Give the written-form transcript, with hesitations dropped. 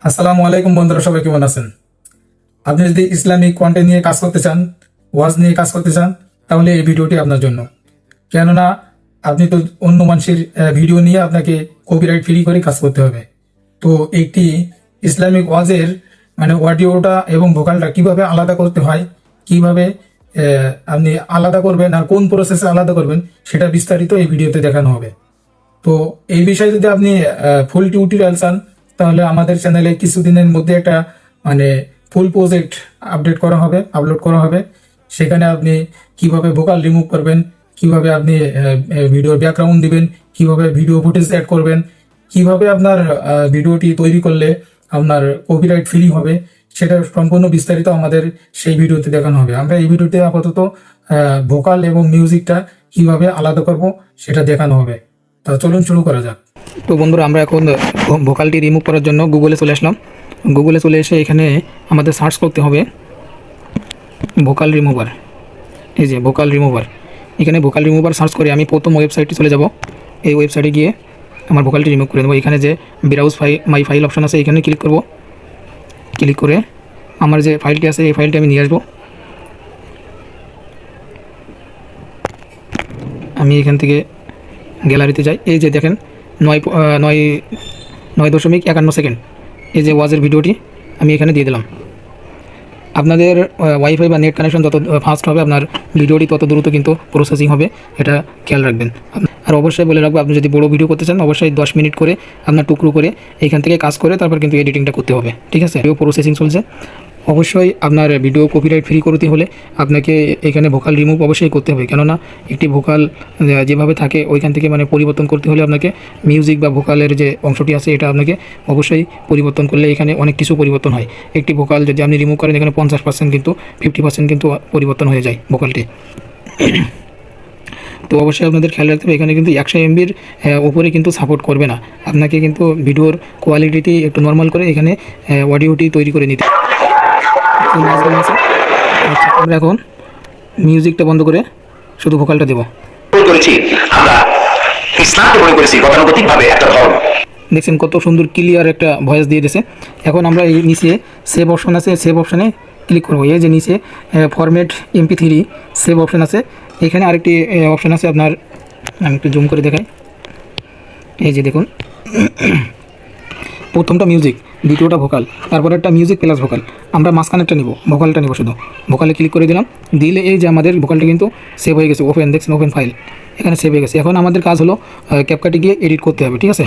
আসসালামু আলাইকুম বন্ধুরা, সবাই কেমন আছেন? আপনি যদি ইসলামিক কন্টেন্ট নিয়ে কাজ করতে চান, ওয়াজ নিয়ে কাজ করতে চান, তাহলে এই ভিডিওটি আপনার জন্য। কেননা আপনি তো অন্য মানুষের ভিডিও নিয়ে আপনাকে কপিরাইট ফ্রি করে কাজ করতে হবে। তো একটি ইসলামিক ওয়াজের অডিওটা এবং ভোকালটা কিভাবে আলাদা করতে হয়, কিভাবে আপনি আলাদা করবেন আর কোন প্রসেসে আলাদা করবেন, সেটা বিস্তারিত এই ভিডিওতে দেখানো হবে। তো এই বিষয়ে যদি আপনি ফুল টিউটোরিয়াল চান, তাহলে আমাদের চ্যানেলে কিছুদিনের মধ্যে একটা ফুল প্রজেক্ট আপলোড করা হবে। সেখানে আপনি কিভাবে ভোকাল রিমুভ করবেন, কিভাবে আপনি ভিডিওর ব্যাকগ্রাউন্ড দিবেন, কিভাবে ভিডিও ফুটেজ অ্যাড করবেন, কিভাবে আপনার ভিডিওটি তৈরি করলে আপনার কপিরাইট ফ্রি হবে, সেটা সম্পূর্ণ বিস্তারিত আমাদের সেই ভিডিওতে দেখানো হবে। আমরা এই ভিডিওতে আপাতত ভোকাল এবং মিউজিকটা কিভাবে আলাদা করব সেটা দেখানো হবে। তা চলুন শুরু করা যাক। তো বন্ধুরা, আমরা এখন ভোকালটি রিমুভ করার জন্য গুগলে চলে আসলাম। গুগলে চলে এসে এখানে আমাদের সার্চ করতে হবে ভোকাল রিমুভার। এই যে ভোকাল রিমুভার, এখানে ভোকাল রিমুভার সার্চ করে আমি প্রথম ওয়েবসাইটে চলে যাব। এই ওয়েবসাইটে গিয়ে আমার ভোকালটি রিমুভ করে দেবো। এখানে যে ব্রাউজ মাই ফাইল অপশন আছে, এখানে ক্লিক করব। ক্লিক করে আমার যে ফাইলটি আছে এই ফাইলটি আমি নিয়ে আসবো। আমি এখান থেকে গ্যালারিতে যাই। এই যে দেখেন 9.51 সেকেন্ড এই যে ওয়াজের ভিডিওটি আমি এখানে দিয়ে দিলাম। আপনাদের ওয়াইফাই বা নেট কানেকশন যত ফাস্ট হবে আপনার ভিডিওটি তত দ্রুত কিন্তু প্রসেসিং হবে, এটা খেয়াল রাখবেন। আর অবশ্যই বলে রাখবো, আপনি যদি বড় ভিডিও করতে চান অবশ্যই 10 মিনিট করে আপনার টুকরো করে এইখান থেকে কাজ করে তারপর কিন্তু এডিটিংটা করতে হবে, ঠিক আছে? ভিডিও প্রসেসিং চলছে। অবশ্যই আপনার ভিডিও কপিরাইট ফ্রি করতে হলে আপনাকে এখানে ভোকাল রিমুভ অবশ্যই করতে হবে। কেননা একটি ভোকাল যেভাবে থাকে ওইখান থেকে পরিবর্তন করতে হলে আপনাকে মিউজিক বা ভোকালের যে অংশটি আছে এটা আপনাকে অবশ্যই পরিবর্তন করলে এখানে অনেক কিছু পরিবর্তন হয়। একটি ভোকাল যদি আপনি রিমুভ করেন এখানে 50% কিন্তু 50% কিন্তু পরিবর্তন হয়ে যায় ভোকালটি। তো অবশ্যই আপনাদের খেয়াল রাখতে হবে, এখানে কিন্তু 100 MBর উপরে কিন্তু সাপোর্ট করবে না। আপনাকে কিন্তু ভিডিওর কোয়ালিটিটি একটু নর্মাল করে এখানে অডিওটি তৈরি করে নিতে। আচ্ছা, আমরা এখন মিউজিকটা বন্ধ করে শুধু ভোকালটা দেবো। দেখছেন কত সুন্দর ক্লিয়ার একটা ভয়েস দিয়ে দিয়েছে। এখন আমরা এই নিচে সেভ অপশন আছে, সেভ অপশানে ক্লিক করবো। এই যে নিচে ফরম্যাট MP3 সেভ অপশান আছে, এখানে আরেকটি অপশান আছে আপনার, আমি একটু জুম করে দেখাই। এই যে দেখুন, প্রথমটা মিউজিক, দ্বিতীয়টা ভোকাল, তারপরে একটা মিউজিক প্লাস ভোকাল। আমরা মাঝখানেরটা নিব, ভোকালটা নিব শুধু। ভোকালে ক্লিক করে দিলাম, দিলে এই যে আমাদের ভোকালটা কিন্তু সেভ হয়ে গেছে। ওপেন, দেখছেন ওপেন ফাইল, এখানে সেভ হয়ে গেছে। এখন আমাদের কাজ হলো ক্যাপকাটে গিয়ে এডিট করতে হবে, ঠিক আছে?